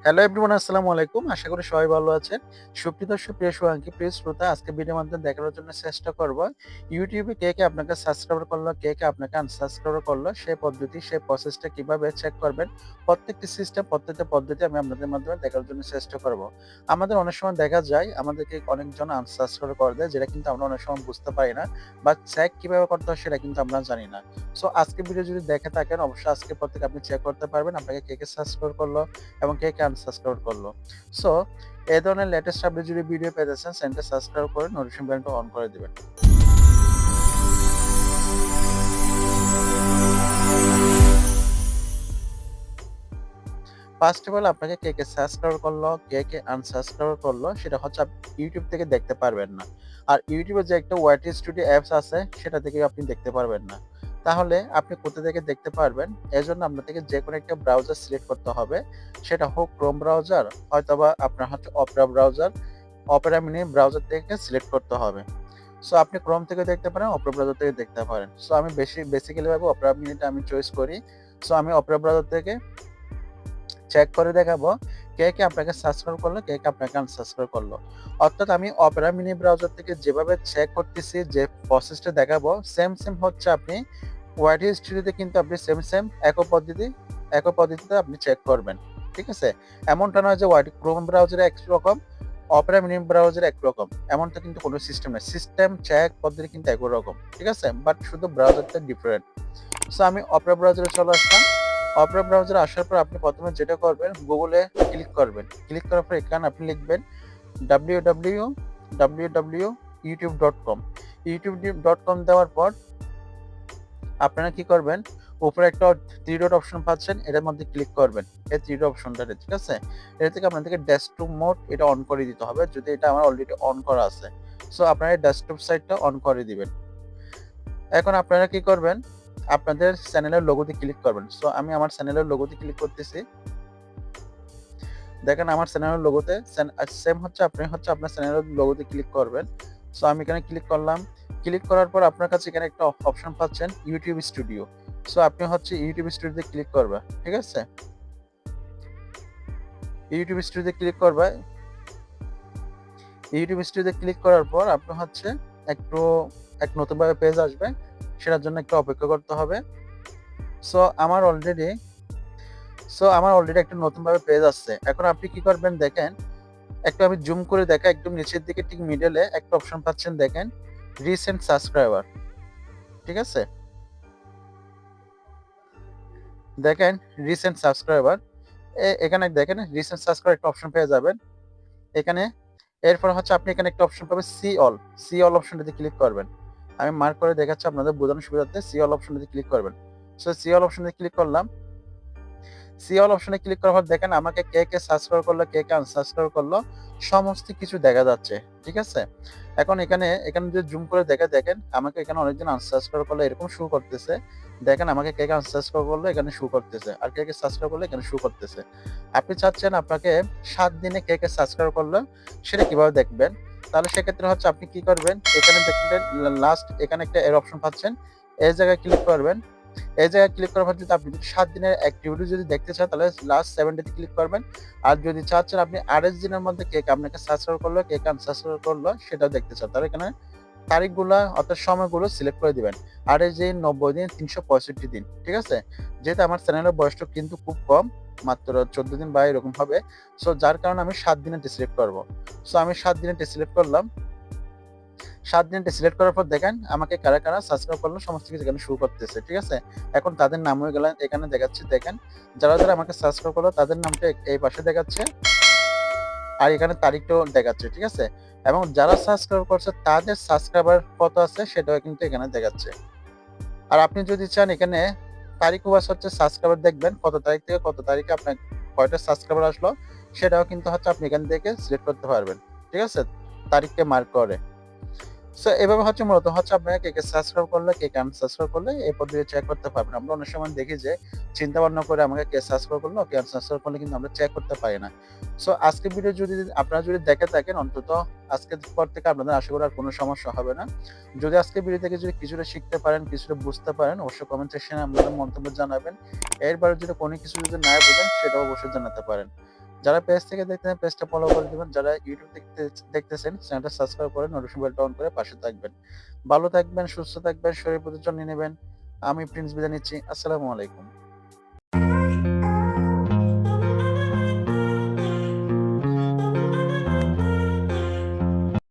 Hello everyone, আসসালামু আলাইকুম। আশা করি সবাই ভালো আছেন। সুপ্রিয় দর্শক, প্রিয় শুভাকাঙ্ক্ষী, প্রিয় শ্রোতা, আজকে ভিডিওর মাধ্যমে দেখানোর জন্য চেষ্টা করব YouTube এ কে আপনাকে সাবস্ক্রাইব করলো, কে আপনাকে আনসাবস্ক্রাইব করলো, সেই পদ্ধতি, সেই প্রসেসটা কিভাবে চেক করবেন। প্রত্যেকটি সিস্টেম, প্রত্যেকটা পদ্ধতি আমি আপনাদের মাধ্যমে দেখানোর জন্য চেষ্টা করব। আমাদের অনেক সময় দেখা যায় আমাদেরকে অনেকজন আনসাবস্ক্রাইব করে দেয়, যেটা কিন্তু আমরা অনেক সময় বুঝতে পারি না বা চেক কিভাবে করতে হয় সেটা কিন্তু আমরা জানি না। সো আজকের ভিডিও যদি দেখে থাকেন, অবশ্যই আজকের পর থেকে আপনি চেক করতে পারবেন আপনাকে কে সাবস্ক্রাইব করলো এবং কে আনসাবস্ক্রাইব করলো। সো এই ধরনের লেটেস্ট আপডেট যদি ভিডিও পেতে চান, চ্যানেলটা সাবস্ক্রাইব করে নোটিফিকেশন বেলটা অন করে দিবেন। ফার্স্ট অফ অল আপনাকে কে সাবস্ক্রাইব করলো, কে আনসাবস্ক্রাইব করলো সেটা হচ্ছে আপনি ইউটিউব থেকে দেখতে পারবেন না। আর ইউটিউবে যে একটা ওয়াইটি স্টুডিও অ্যাপস আছে সেটা থেকে আপনি দেখতে পারবেন না। তাহলে আপনি কোথা থেকে দেখতে পারবেন? এজন্য আপনাদেরকে যেকোনো একটা ব্রাউজার সিলেক্ট করতে হবে। সেটা হোক ক্রোম ব্রাউজার, হয়তোবা আপনার হচ্ছে Opera browser, Opera mini browser থেকে সিলেক্ট করতে হবে। সো আপনি ক্রোম থেকে দেখতে পারেন, অপেরা ব্রাউজার থেকে দেখতে পারেন। সো আমি বেসিক্যালি ভাবে অপেরা মিনিটা আমি চয়েস করি। সো আমি অপেরা ব্রাউজার থেকে চেক করে দেখাবো কে আপনাকে সাবস্ক্রাইব করলো, কে আপনাকে আনসাবস্ক্রাইব করলো। অর্থাৎ আমি অপেরা মিনি ব্রাউজার থেকে যেভাবে চেক করতেছি, যে প্রসেসটা দেখাবো, সেম হচ্ছে আপনি ওয়াইটি স্টুডিওতে কিন্তু আপনি সেম একই পদ্ধতিতে আপনি চেক করবেন। ঠিক আছে? এমনটা নয় যে ওয়াইটি ক্রোম ব্রাউজারে একরকম, অপেরা মিনি ব্রাউজারে একরকম। এমনটা কিন্তু কোনো সিস্টেম নাই। সিস্টেম চেক পদ্ধতি কিন্তু একই রকম। ঠিক আছে? বাট শুধু ব্রাউজারটা ডিফারেন্ট। সো আমি অপেরা ব্রাউজারে চলে আসলাম। অপেরা ব্রাউজারে আসার পর আপনি প্রথমে যেটা করবেন, গুগলে ক্লিক করবেন। ক্লিক করার পর এখানে আপনি লিখবেন www.youtube.com। youtube.com দেওয়ার পর আপনারা কি করবেন, উপরে একটা 3 ডট অপশন পাচ্ছেন, এটার মধ্যে ক্লিক করবেন। এই 3 ডট অপশনটাতে, ঠিক আছে? এটা থেকে আপনাদেরকে ডেস্কটপ মোড এটা অন করে দিতে হবে, যদি এটা আমার অলরেডি অন করা আছে। সো আপনারা ডেস্কটপ সাইটটা অন করে দিবেন। এখন আপনারা কি করবেন, আপনাদের চ্যানেলের লোগোতে ক্লিক করবেন। সো আমি আমার চ্যানেলের লোগোতে ক্লিক করতেছি। দেখেন আমার চ্যানেলের লোগোতে সেম হচ্ছে, আপনি হচ্ছে আপনার চ্যানেলের লোগোতে ক্লিক করবেন। সো আমি এখানে ক্লিক করলাম। ক্লিক করার পর আপনার কাছে এখানে একটা অপশন পাচ্ছেন ইউটিউব স্টুডিও। সো আপনি হচ্ছে ইউটিউব স্টুডিওতে ক্লিক করবেন। ঠিক আছে? ইউটিউব স্টুডিওতে ক্লিক করবে। ইউটিউব স্টুডিওতে ক্লিক করার পর আপনি হচ্ছে একটু এক নতুনভাবে পেজ আসবে। সেটার জন্য একটু অপেক্ষা করতে হবে। সো আমার অলরেডি একটা নতুনভাবে পেজ আসছে। এখন আপনি কি করবেন দেখেন, একটু আমি জুম করে দেখাই, একদম নিচের দিকে ঠিক মিডলে একটা অপশন পাচ্ছেন দেখেন, রিসেন্ট সাবস্ক্রাইবার। ঠিক আছে? দেখেন রিসেন্ট সাবস্ক্রাইবার। এখানে দেখেন রিসেন্ট সাবস্ক্রাইবার একটা অপশন পেয়ে যাবেন। এখানে এরপর হচ্ছে আপনি এখানে একটা অপশন পাবেন সি অল অপশনটাতে ক্লিক করবেন। আমি মার্ক করে দেখাচ্ছি আপনাদের বোঝানোর সুবিধার্থে, সি অল অপশনটাতে ক্লিক করবেন। সো সি অল অপশনে ক্লিক করলাম। সি অল অপশনে ক্লিক করার পর দেখেন আমাকে কে সাবস্ক্রাইব করলো, কে আনসাবস্ক্রাইব করলো, সমস্ত কিছু দেখা যাচ্ছে। ঠিক আছে? এখন এখানে যদি জুম করে দেখেন আমাকে এখানে অনেকজন আনসাবস্ক্রাইব করলো এরকম শো করতেছে। দেখেন আমাকে কে আনসাবস্ক্রাইব করলো এখানে শো করতেছে। আর কে সাবস্ক্রাইব করলো এখানে শো করতেছে। আপনি চাচ্ছেন আপনাকে 7 দিনে কে সাবস্ক্রাইব করলো সেটা কিভাবে দেখবেন? তাহলে সেক্ষেত্রে হচ্ছে আপনি কি করবেন? এখানে দেখবেন লাস্ট এখানে একটা এর অপশন পাচ্ছেন। এই জায়গায় ক্লিক করবেন। এই জায়গায় ক্লিক করার পর যদি আপনি 7 দিনের অ্যাক্টিভিটি যদি দেখতে চান তাহলে লাস্ট 7 ডে তে ক্লিক করবেন। আর যদি চাচ্ছেন আপনি 28 দিনের মধ্যে কে আপনাকে সাবস্ক্রাইব করলো, কে আনসাবস্ক্রাইব করলো সেটাও দেখতে চান, তাহলে এখানে তারিখগুলা অর্থাৎ সময়গুলো সিলেক্ট করে দিবেন। 28 দিন, 90 দিন, 365 দিন। ঠিক আছে? যেহেতু আমার চ্যানেলের বয়সটা কিন্তু খুব কম, মাত্র 14 দিন বা এরকম হবে। সো যার কারণে আমি 7 দিনেরটা সিলেক্ট করব। সো আমি 7 দিনেরটা সিলেক্ট করলাম। 7 দিনটা সিলেক্ট করার পর দেখেন আমাকে কারা সাবস্ক্রাইব করলো সমস্ত কিছু এখানে শো করতেছে। ঠিক আছে? এখন তাদের নামও এখানে দেখাচ্ছে দেখেন। যারা আমাকে সাবস্ক্রাইব করলো তাদের নামটা এই পাশে দেখাচ্ছে। আর এখানে তারিখটাও দেখাচ্ছে। ঠিক আছে? এবং যারা সাবস্ক্রাইব করছে তাদের সাবস্ক্রাইবার কত আছে সেটাও কিন্তু এখানে দেখাচ্ছে। আর আপনি যদি চান এখানে তারিখ ওয়াইজ হচ্ছে সাবস্ক্রাইবার দেখবেন, কত তারিখ থেকে কত তারিখে আপনার কয়টা সাবস্ক্রাইবার আসলো সেটাও কিন্তু হচ্ছে আপনি এখান থেকে সিলেক্ট করতে পারবেন। ঠিক আছে? তারিখকে মার্ক করে। সো এভাবে হচ্ছে মূলত হচ্ছে আপনারা কে সাবস্ক্রাইব করলে, কে আনসাবস্ক্রাইব করলে এই পদ্ধতি চেক করতে পারবেন। আমরা অনেক সময় দেখি যে চিন্তা ভাবনা করে আমাকে কে সাবস্ক্রাইব করলো, কে আনসাবস্ক্রাইব করলে কিন্তু আমরা চেক করতে পারি না। সো আজকের ভিডিও যদি আপনারা যদি দেখে থাকেন, অন্তত আজকের পর থেকে আপনাদের আশা করি আর কোনো সমস্যা হবে না। যদি আজকের ভিডিও থেকে যদি কিছুটা শিখতে পারেন, কিছুটা বুঝতে পারেন, অবশ্যই কমেন্ট সেকশনে আপনাদের মন্তব্য জানাবেন। এরপরে যদি কোনো কিছু যদি না বোঝেন সেটাও অবশ্যই জানাতে পারেন। যারা পেজ থেকে দেখতেছেন পেজটা ফলো করে দিবেন। যারা ইউটিউব দেখতেছেন চ্যানেলটা সাবস্ক্রাইব করে নোটিফিকেশন বেলটা অন করে পাশে থাকবেন। ভালো থাকবেন, সুস্থ থাকবেন, শরীর প্রতি যত্ন নিবেন। আমি প্রিন্স বিদায় নিচ্ছি। আসসালামু আলাইকুম।